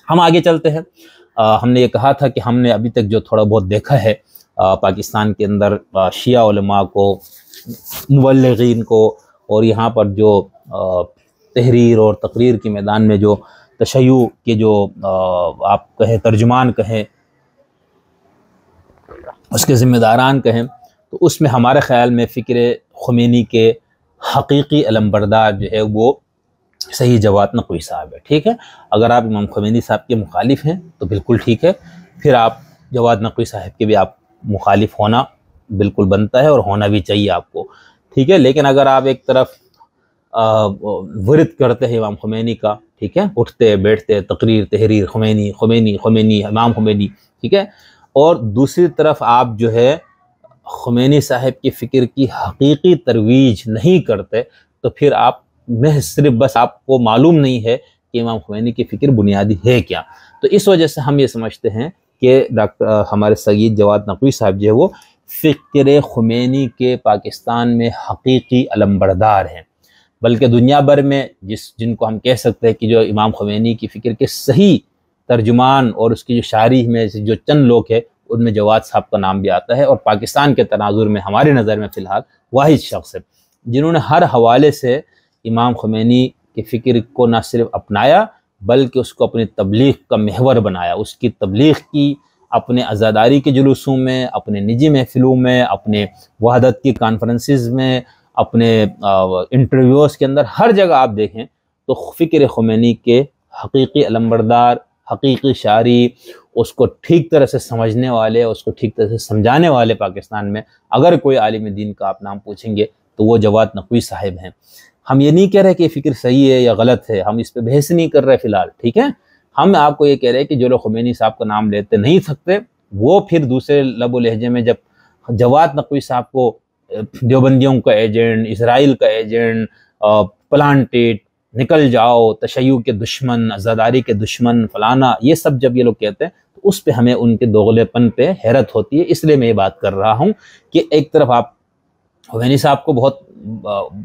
ہم آگے چلتے ہیں۔ ہم نے یہ کہا تھا کہ ہم نے ابھی تک جو تھوڑا بہت دیکھا ہے پاکستان کے اندر شیعہ علماء کو، مبلغین کو، اور یہاں پر جو تحریر اور تقریر کے میدان میں جو تشیع کے جو آپ کہیں ترجمان کہیں، اس کے ذمہ داران کہیں، تو اس میں ہمارے خیال میں فکر خمینی کے حقیقی علمبردار جو ہے وہ سید جواد نقوی صاحب ہے، ٹھیک ہے۔ اگر آپ امام خمینی صاحب کے مخالف ہیں تو بالکل ٹھیک ہے، پھر آپ جواد نقوی صاحب کے بھی آپ مخالف ہونا بالکل بنتا ہے اور ہونا بھی چاہیے آپ کو، ٹھیک ہے۔ لیکن اگر آپ ایک طرف ورد کرتے ہیں امام خمینی کا، ٹھیک ہے، اٹھتے بیٹھتے تقریر تحریر خمینی خمینی خمینی امام خمینی، ٹھیک ہے، اور دوسری طرف آپ جو ہے خمینی صاحب کی فکر کی حقیقی ترویج نہیں کرتے، تو پھر آپ محض صرف بس آپ کو معلوم نہیں ہے کہ امام خمینی کی فکر بنیادی ہے کیا۔ تو اس وجہ سے ہم یہ سمجھتے ہیں کہ ہمارے سید جواد نقوی صاحب جو ہے وہ فکر خمینی کے پاکستان میں حقیقی علمبردار ہیں، بلکہ دنیا بھر میں جن کو ہم کہہ سکتے ہیں کہ جو امام خمینی کی فکر کے صحیح ترجمان اور اس کی جو شارح میں جو چند لوگ ہیں ان میں جواد صاحب کا نام بھی آتا ہے، اور پاکستان کے تناظر میں ہماری نظر میں فی الحال واحد شخص ہے جنہوں نے ہر حوالے سے امام خمینی کی فکر کو نہ صرف اپنایا بلکہ اس کو اپنی تبلیغ کا محور بنایا، اس کی تبلیغ کی اپنے عزاداری کے جلوسوں میں، اپنے نجی محفلوں میں، اپنے وحدت کی کانفرنسز میں، اپنے انٹرویوز کے اندر، ہر جگہ آپ دیکھیں تو فکر خمینی کے حقیقی علمبردار، حقیقی شارح، اس کو ٹھیک طرح سے سمجھنے والے، اس کو ٹھیک طرح سے سمجھانے والے پاکستان میں اگر کوئی عالم دین کا آپ نام پوچھیں گے تو وہ جواد نقوی صاحب ہیں۔ ہم یہ نہیں کہہ رہے کہ یہ فکر صحیح ہے یا غلط ہے، ہم اس پہ بحث نہیں کر رہے فی الحال، ٹھیک ہے۔ ہم آپ کو یہ کہہ رہے ہیں کہ جو لوگ خمینی صاحب کا نام لیتے نہیں سکتے، وہ پھر دوسرے لب و لہجے میں جب جواد نقوی صاحب کو دیوبندیوں کا ایجنٹ، اسرائیل کا ایجنٹ، پلانٹیڈ، نکل جاؤ، تشیع کے دشمن، عزاداری کے دشمن، فلانا، یہ سب جب یہ لوگ کہتے ہیں تو اس پہ ہمیں ان کے دوغلے پن پہ حیرت ہوتی ہے۔ اس لیے میں یہ بات کر رہا ہوں کہ ایک طرف آپ خمینی صاحب کو بہت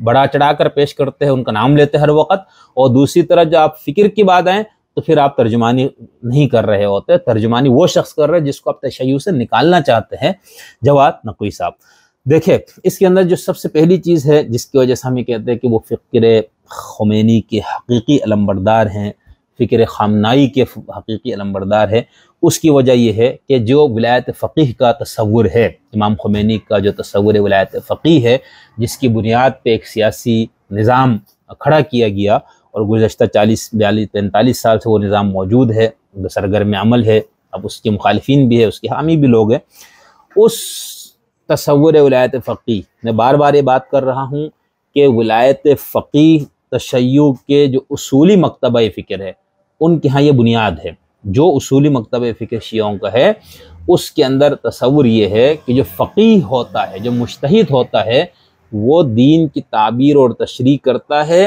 بڑا چڑھا کر پیش کرتے ہیں، ان کا نام لیتے ہیں ہر وقت، اور دوسری طرف جب آپ فکر کی بات آئیں تو پھر آپ ترجمانی نہیں کر رہے ہوتے، ترجمانی وہ شخص کر رہے ہیں جس کو آپ تشیع سے نکالنا چاہتے ہیں، جواد نقوی صاحب۔ دیکھیں اس کے اندر جو سب سے پہلی چیز ہے جس کی وجہ سے ہم یہ کہتے ہیں کہ وہ فکر خمینی کے حقیقی علمبردار ہیں، فکر خامنائی کے حقیقی علمبردار ہے، اس کی وجہ یہ ہے کہ جو ولایت فقیہ کا تصور ہے، امام خمینی کا جو تصور ولایت فقیہ ہے، جس کی بنیاد پہ ایک سیاسی نظام کھڑا کیا گیا اور گزشتہ 45 سال سے وہ نظام موجود ہے، سرگرم عمل ہے، اب اس کے مخالفین بھی ہے، اس کے حامی بھی لوگ ہیں، اس تصور ولایت فقیہ، میں بار بار یہ بات کر رہا ہوں کہ ولایت فقیہ تشیع کے جو اصولی مکتبہ فکر ہے ان کے ہاں یہ بنیاد ہے۔ جو اصولی مکتبہ فکر شیعوں کا ہے اس کے اندر تصور یہ ہے کہ جو فقیہ ہوتا ہے، جو مجتہد ہوتا ہے، وہ دین کی تعبیر اور تشریح کرتا ہے،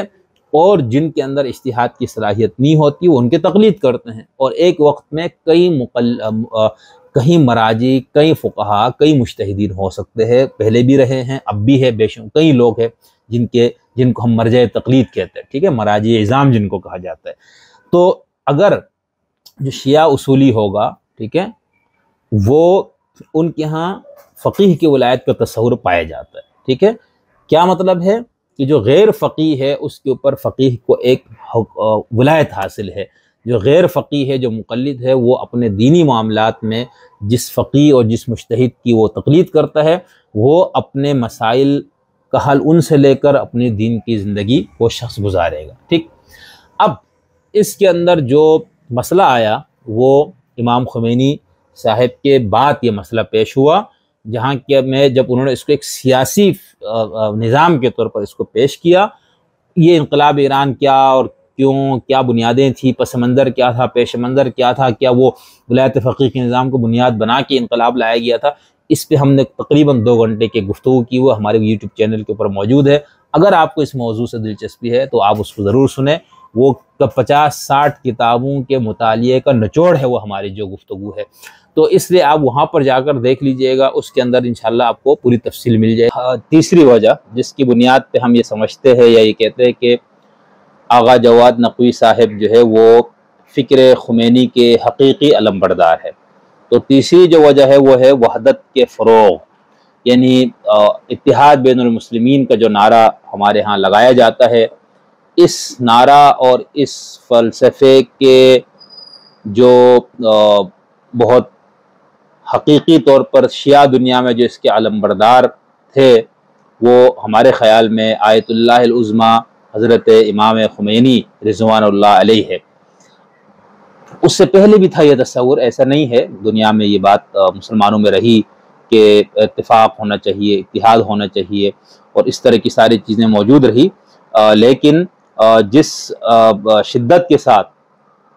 اور جن کے اندر اجتہاد کی صلاحیت نہیں ہوتی وہ ان کی تقلید کرتے ہیں، اور ایک وقت میں کئی مراجع، کئی فقہا، کئی مجتہدین ہو سکتے ہیں، پہلے بھی رہے ہیں، اب بھی ہے، بے شک کئی لوگ ہیں جن کو ہم مرجع تقلید کہتے ہیں، ٹھیک ہے، مراجع اعظام جن کو کہا جاتا ہے۔ تو اگر جو شیعہ اصولی ہوگا، ٹھیک ہے، وہ ان کے ہاں فقیہ کی ولایت کا تصور پایا جاتا ہے، ٹھیک ہے۔ کیا مطلب ہے کہ جو غیر فقیہ ہے اس کے اوپر فقیہ کو ایک ولایت حاصل ہے، جو غیر فقیہ ہے، جو مقلد ہے، وہ اپنے دینی معاملات میں جس فقیہ اور جس مجتہد کی وہ تقلید کرتا ہے، وہ اپنے مسائل کا حل ان سے لے کر اپنی دین کی زندگی وہ شخص گزارے گا، ٹھیک۔ اب اس کے اندر جو مسئلہ آیا وہ امام خمینی صاحب کے بعد یہ مسئلہ پیش ہوا، جہاں کہ جب انہوں نے اس کو ایک سیاسی نظام کے طور پر اس کو پیش کیا، یہ انقلاب ایران کیا اور کیوں، کیا بنیادیں تھیں، پس منظر کیا تھا، پیش منظر کیا تھا، کیا وہ ولایت فقیہ کے نظام کو بنیاد بنا کے انقلاب لایا گیا تھا، اس پہ ہم نے تقریباً 2 گھنٹے کی گفتگو کی، وہ ہمارے یوٹیوب چینل کے اوپر موجود ہے۔ اگر آپ کو اس موضوع سے دلچسپی ہے تو آپ اس کو ضرور سنیں، وہ 50-60 کتابوں کے مطالعے کا نچوڑ ہے وہ ہماری جو گفتگو ہے، تو اس لیے آپ وہاں پر جا کر دیکھ لیجئے گا، اس کے اندر انشاءاللہ آپ کو پوری تفصیل مل جائے گی۔ تیسری وجہ جس کی بنیاد پہ ہم یہ سمجھتے ہیں یا یہ کہتے ہیں کہ آغا جواد نقوی صاحب جو ہے وہ فکر خمینی کے حقیقی علم بردار ہے۔ تو تیسری جو وجہ ہے وہ ہے وحدت کے فروغ، یعنی اتحاد بین المسلمین کا جو نعرہ ہمارے ہاں لگایا جاتا ہے، اس نعرہ اور اس فلسفے کے جو بہت حقیقی طور پر شیعہ دنیا میں جو اس کے علم بردار تھے، وہ ہمارے خیال میں آیت اللہ العظمیٰ حضرت امام خمینی رضوان اللہ علیہ ہے۔ اس سے پہلے بھی تھا یہ تصور، ایسا نہیں ہے، دنیا میں یہ بات مسلمانوں میں رہی کہ اتفاق ہونا چاہیے، اتحاد ہونا چاہیے، اور اس طرح کی ساری چیزیں موجود رہی، لیکن جس شدت کے ساتھ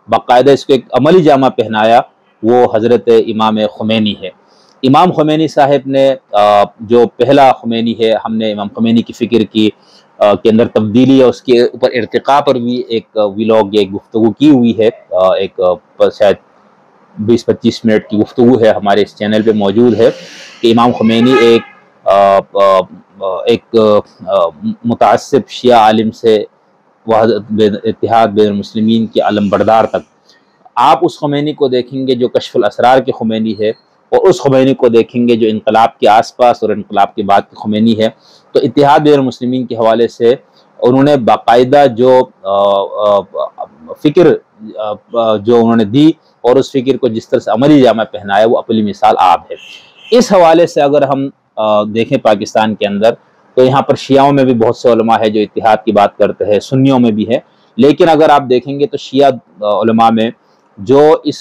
باقاعدہ اس کو ایک عملی جامہ پہنایا وہ حضرت امام خمینی ہے۔ امام خمینی صاحب نے جو پہلا خمینی ہے، ہم نے امام خمینی کی فکر کی کے اندر تبدیلی اور اس کے اوپر ارتقاء پر بھی ایک ویلاگ یا ایک گفتگو کی ہوئی ہے، ایک شاید 20-25 منٹ کی گفتگو ہے، ہمارے اس چینل پہ موجود ہے، کہ امام خمینی ایک متعصب شیعہ عالم سے اتحاد بین المسلمین کے علم بردار تک۔ آپ اس خمینی کو دیکھیں گے جو کشف الاسرار کے خمینی ہے، اور اس خمینی کو دیکھیں گے جو انقلاب کے آس پاس اور انقلاب کے بعد کے خمینی ہے، تو اتحاد بین المسلمین کے حوالے سے انہوں نے باقاعدہ جو فکر جو انہوں نے دی اور اس فکر کو جس طرح سے عملی جامہ پہنایا، وہ اپنی مثال آپ ہے۔ اس حوالے سے اگر ہم دیکھیں پاکستان کے اندر، تو یہاں پر شیعوں میں بھی بہت سے علماء ہیں جو اتحاد کی بات کرتے ہیں، سنیوں میں بھی ہے، لیکن اگر آپ دیکھیں گے تو شیعہ علماء میں جو اس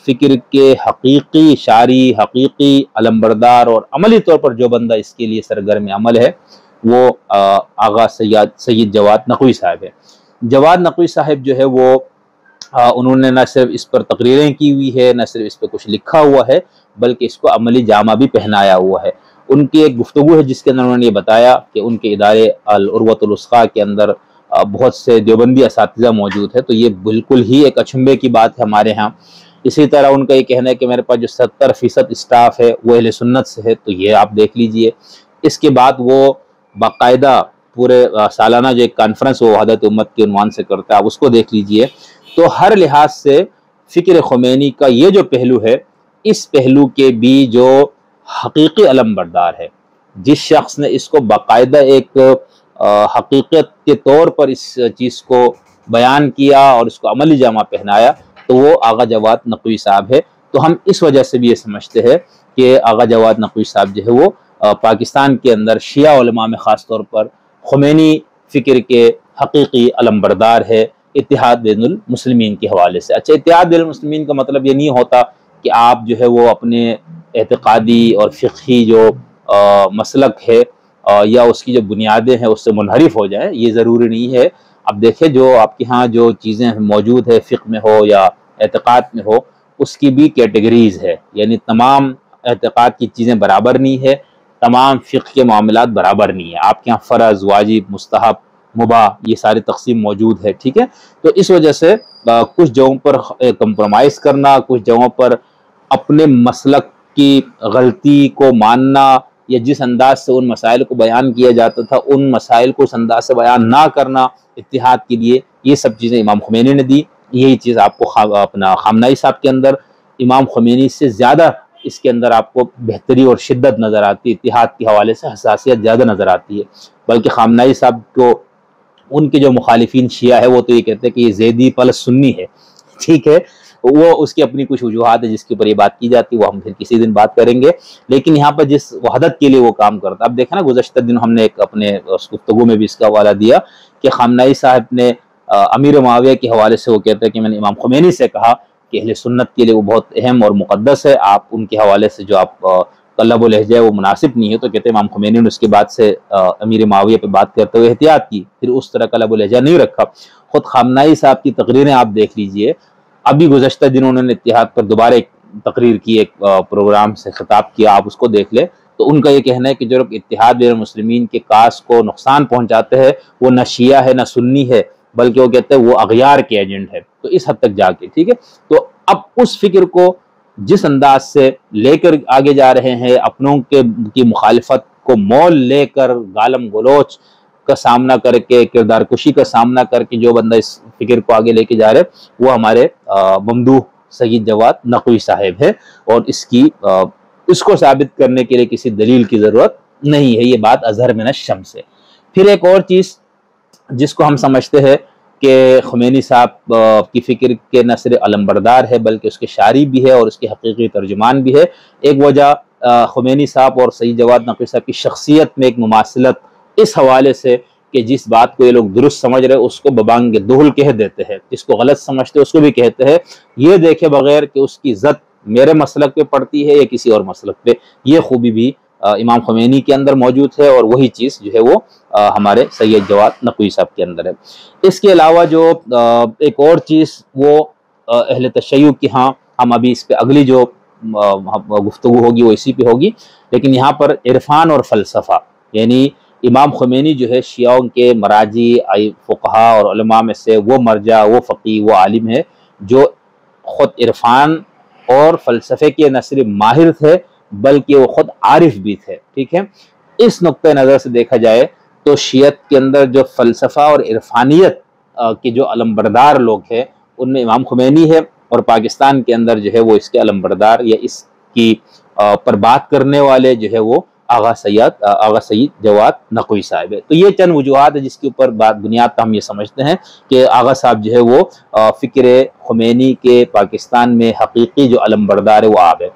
فکر کے حقیقی شاری، حقیقی علمبردار اور عملی طور پر جو بندہ اس کے لیے سرگرم عمل ہے، وہ آغا سید جواد نقوی صاحب ہے۔ جواد نقوی صاحب جو ہے وہ انہوں نے نہ صرف اس پر تقریریں کی ہوئی ہے، نہ صرف اس پہ کچھ لکھا ہوا ہے، بلکہ اس کو عملی جامہ بھی پہنایا ہوا ہے۔ ان کی ایک گفتگو ہے جس کے اندر انہوں نے یہ بتایا کہ ان کے ادارے العروۃ الوثقیٰ کے اندر بہت سے دیوبندی اساتذہ موجود ہے، تو یہ بالکل ہی ایک اچنبے کی بات ہے ہمارے ہاں۔ اسی طرح ان کا یہ کہنا ہے کہ میرے پاس جو 70% اسٹاف ہے وہ اہل سنت سے ہے، تو یہ آپ دیکھ لیجئے۔ اس کے بعد وہ باقاعدہ پورے سالانہ جو ایک کانفرنس وہ وحدت امت کے عنوان سے کرتا ہے، آپ اس کو دیکھ لیجئے۔ تو ہر لحاظ سے فکر خمینی کا یہ جو پہلو ہے، اس پہلو کے بھی جو حقیقی علم بردار ہے، جس شخص نے اس کو باقاعدہ ایک حقیقت کے طور پر اس چیز کو بیان کیا اور اس کو عملی جامہ پہنایا، تو وہ آغا جواد نقوی صاحب ہے۔ تو ہم اس وجہ سے بھی یہ سمجھتے ہیں کہ آغا جواد نقوی صاحب جو ہے وہ پاکستان کے اندر شیعہ علماء میں خاص طور پر خمینی فکر کے حقیقی علم بردار ہے، اتحاد بین المسلمین کے حوالے سے۔ اچھا، اتحاد بین المسلمین کا مطلب یہ نہیں ہوتا کہ آپ جو ہے وہ اپنے اعتقادی اور فقہی جو مسلک ہے یا اس کی جو بنیادیں ہیں اس سے منحرف ہو جائیں، یہ ضروری نہیں ہے۔ اب دیکھیں جو آپ کے ہاں جو چیزیں موجود ہے، فقہ میں ہو یا اعتقاد میں ہو، اس کی بھی کیٹیگریز ہے، یعنی تمام اعتقاد کی چیزیں برابر نہیں ہے، تمام فقہ کے معاملات برابر نہیں ہے۔ آپ کے ہاں فرض، واجب، مستحب، مباح، یہ ساری تقسیم موجود ہے، ٹھیک ہے۔ تو اس وجہ سے کچھ جگہوں پر کمپرومائز کرنا، کچھ جگہوں پر اپنے مسلک کی غلطی کو ماننا، یا جس انداز سے ان مسائل کو بیان کیا جاتا تھا ان مسائل کو اس انداز سے بیان نہ کرنا اتحاد کے لیے، یہ سب چیزیں امام خمینی نے دی۔ یہی چیز آپ کو اپنا خامنائی صاحب کے اندر امام خمینی سے زیادہ اس کے اندر آپ کو بہتری اور شدت نظر آتی ہے، اتحاد کے حوالے سے حساسیت زیادہ نظر آتی ہے۔ بلکہ خامنائی صاحب کو ان کے جو مخالفین شیعہ ہے وہ تو یہ کہتے ہیں کہ یہ زیدی پلس سنی ہے، ٹھیک ہے، وہ اس کی اپنی کچھ وجوہات ہے جس کے اوپر یہ بات کی جاتی ہے، وہ ہم پھر کسی دن بات کریں گے۔ لیکن یہاں پر جس وحدت کے لیے وہ کام کرتا، اب دیکھیں نا گزشتہ دن ہم نے ایک اپنے گفتگو میں بھی اس کا حوالہ دیا کہ خامنائی صاحب نے امیر معاویہ کے حوالے سے وہ کہتے ہیں کہ میں نے امام خمینی سے کہا کہ اہل سنت کے لیے وہ بہت اہم اور مقدس ہے، آپ ان کے حوالے سے جو آپ قلب و لہجہ ہے وہ مناسب نہیں ہے، تو کہتے ہیں امام خمینی نے اس کے بعد سے امیر معاویہ پہ بات کرتے ہوئے احتیاط کی، پھر اس طرح قلب و لہجہ نہیں رکھا۔ خود خامنائی صاحب کی تقریریں آپ دیکھ لیجئے، ابھی گزشتہ دنوں انہوں نے اتحاد پر دوبارہ ایک تقریر کی، ایک پروگرام سے خطاب کیا، آپ اس کو دیکھ لیں، تو ان کا یہ کہنا ہے کہ جو لوگ اتحاد بین المسلمین کے کاس کو نقصان پہنچاتے ہیں وہ نہ شیعہ ہے نہ سنی ہے، بلکہ وہ کہتے ہیں وہ اغیار کے ایجنٹ ہے، تو اس حد تک جا کے، ٹھیک ہے۔ تو اب اس فکر کو جس انداز سے لے کر آگے جا رہے ہیں، اپنوں کی مخالفت کو مول لے کر، گالم گلوچ کا سامنا کر کے، کردار کشی کا سامنا کر کے جو بندہ اس فکر کو آگے لے کے جا رہے ہیں وہ ہمارے ممدوح سید جواد نقوی صاحب ہے، اور اس کو ثابت کرنے کے لیے کسی دلیل کی ضرورت نہیں ہے، یہ بات اظہر من الشمس ہے۔ پھر ایک اور چیز جس کو ہم سمجھتے ہیں کہ خمینی صاحب کی فکر کے نہ صرف علمبردار ہے بلکہ اس کے شاعری بھی ہے اور اس کے حقیقی ترجمان بھی ہے، ایک وجہ خمینی صاحب اور سید جواد نقوی صاحب کی شخصیت میں ایک مماثلت اس حوالے سے کہ جس بات کو یہ لوگ درست سمجھ رہے اس کو ببانگ دہل کہہ دیتے ہیں، جس کو غلط سمجھتے اس کو بھی کہتے ہیں، یہ دیکھے بغیر کہ اس کی ذات میرے مسلک پہ پڑتی ہے یا کسی اور مسلک پہ۔ یہ خوبی بھی امام خمینی کے اندر موجود ہے، اور وہی چیز جو ہے وہ ہمارے سید جواد نقوی صاحب کے اندر ہے۔ اس کے علاوہ جو ایک اور چیز وہ اہل تشیع کی، ہاں ہم ابھی اس پہ اگلی جو گفتگو ہوگی وہ اسی پہ ہوگی، لیکن یہاں پر عرفان اور فلسفہ، یعنی امام خمینی جو ہے شیعوں کے مراجی فقہا اور علماء میں سے وہ مرجع، وہ فقیہ، وہ عالم ہے جو خود عرفان اور فلسفے کے نہ صرف ماہر تھے بلکہ وہ خود عارف بھی تھے، ٹھیک ہے۔ اس نقطہ نظر سے دیکھا جائے تو شیعت کے اندر جو فلسفہ اور عرفانیت کے جو علمبردار لوگ ہیں ان میں امام خمینی ہے، اور پاکستان کے اندر جو ہے وہ اس کے علمبردار یا اس کی پر بات کرنے والے جو ہے وہ آغا سید جواد نقوی صاحب ہے۔ تو یہ چند وجوہات ہے جس کے اوپر بنیاد ہم یہ سمجھتے ہیں کہ آغا صاحب جو ہے وہ فکر خمینی کے پاکستان میں حقیقی جو علمبردار ہے وہ آپ ہے۔